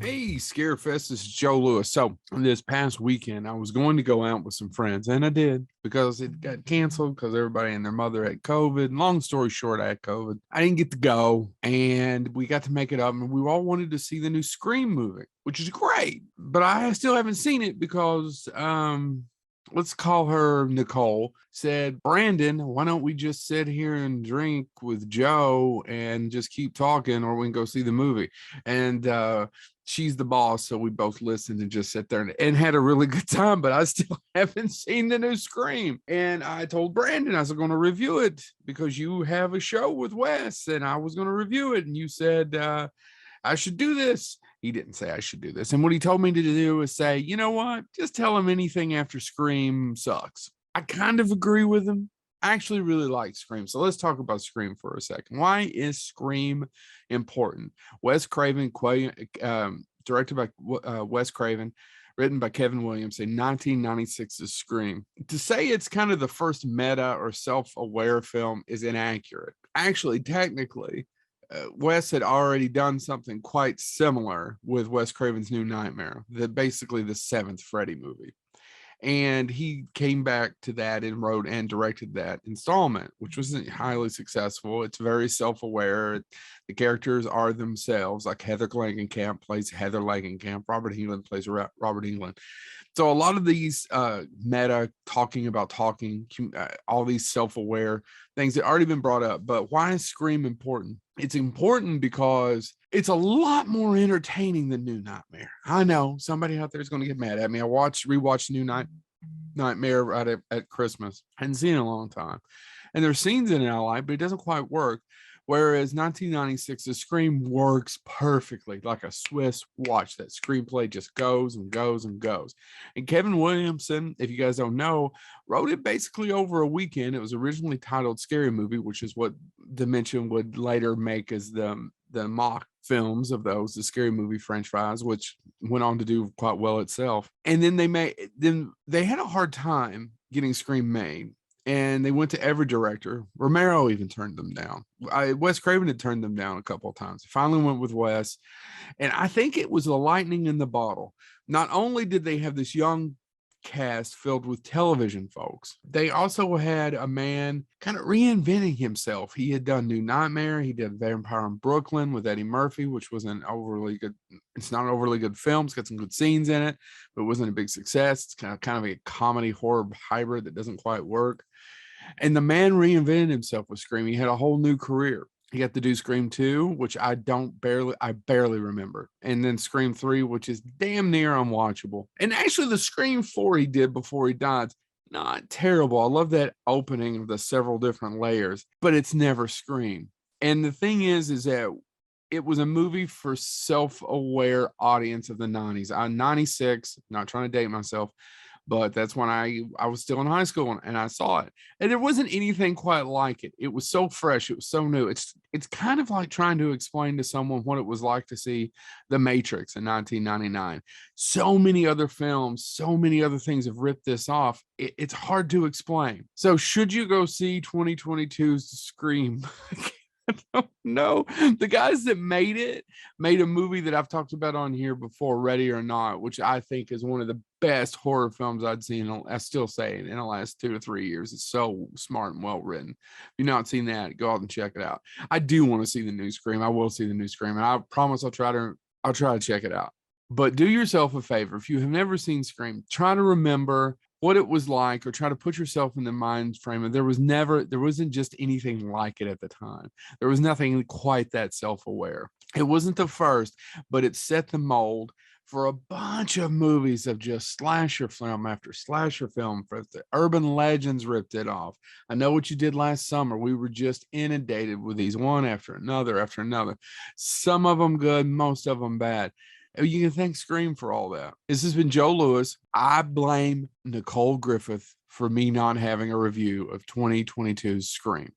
Hey, Scarefest, this is Joe Lewis. So this past weekend, I was going to go out with some friends, and I did because it got canceled because everybody and their mother had COVID. Long story short, I had COVID. I didn't get to go, and we got to make it up, and we all wanted to see the new Scream movie, which is great, but I still haven't seen it because let's call her Nicole, said, Brandon, why don't we just sit here and drink with Joe and just keep talking, or we can go see the movie. And she's the boss, so we both listened and just sat there and had a really good time, but I still haven't seen the new Scream. And I told Brandon I was going to review it because you have a show with Wes, and I was going to review it, and you said I should do this. He didn't say I should do this. And what he told me to do is say, you know what? Just tell him anything after Scream sucks. I kind of agree with him. I actually really like Scream. So let's talk about Scream for a second. Why is Scream important? Wes Craven, directed by Wes Craven, written by Kevin Williams, in 1996's Scream. To say it's kind of the first meta or self-aware film is inaccurate. Actually, technically, Wes had already done something quite similar with Wes Craven's New Nightmare, basically the seventh Freddy movie. And he came back to that and wrote and directed that installment, which was highly successful. It's very self-aware. The characters are themselves, like Heather Langenkamp plays Heather Langenkamp. Robert Englund plays Robert Englund. So a lot of these meta talking, all these self-aware things that already been brought up. But why is Scream important? It's important because it's a lot more entertaining than New Nightmare. I know somebody out there is going to get mad at me. I rewatched New Nightmare right at Christmas. I hadn't seen it in a long time. And there's scenes in it I like, but it doesn't quite work. Whereas 1996's Scream works perfectly, like a Swiss watch. That screenplay just goes and goes and goes. And Kevin Williamson, if you guys don't know, wrote it basically over a weekend. It was originally titled Scary Movie, which is what Dimension would later make as the mock films of those, the Scary Movie franchise, which went on to do quite well itself. And then they had a hard time getting Scream made. And they went to every director. Romero even turned them down. Wes Craven had turned them down a couple of times. Finally went with Wes. And I think it was the lightning in the bottle. Not only did they have this young cast filled with television folks, they also had a man kind of reinventing himself. He had done New Nightmare. He did Vampire in Brooklyn with Eddie Murphy, which was it's not an overly good film. It's got some good scenes in it, but it wasn't a big success. It's kind of a comedy horror hybrid that doesn't quite work. And the man reinvented himself with Scream. He had a whole new career. He got to do Scream 2, which I barely remember. And then Scream 3, which is damn near unwatchable. And actually the Scream 4 he did before he died, not terrible. I love that opening of the several different layers, but it's never Scream. And the thing is that it was a movie for self-aware audience of the 90s. I'm 96, not trying to date myself, but that's when I was still in high school and I saw it. And there wasn't anything quite like it. It was so fresh. It was so new. It's kind of like trying to explain to someone what it was like to see The Matrix in 1999. So many other films, so many other things have ripped this off. It's hard to explain. So should you go see 2022's Scream? I don't know. The guys that made a movie that I've talked about on here before, Ready or Not, which I think is one of the best horror films I'd seen. I still say it in the last 2 to 3 years. It's so smart and well written. If you've not seen that, go out and check it out. I do want to see the new Scream. I will see the new Scream, and I promise I'll try to check it out. But do yourself a favor. If you have never seen Scream, try to remember what it was like, or try to put yourself in the mind frame of there wasn't just anything like it at the time. There was nothing quite that self-aware. It wasn't the first, but it set the mold for a bunch of movies of just slasher film after slasher film. For the urban legends ripped it off. I Know What You Did Last Summer. We were just inundated with these one after another. Some of them good, most of them bad. You can thank Scream for all that. This has been Joe Lewis. I blame Nicole Griffith for me not having a review of 2022's Scream.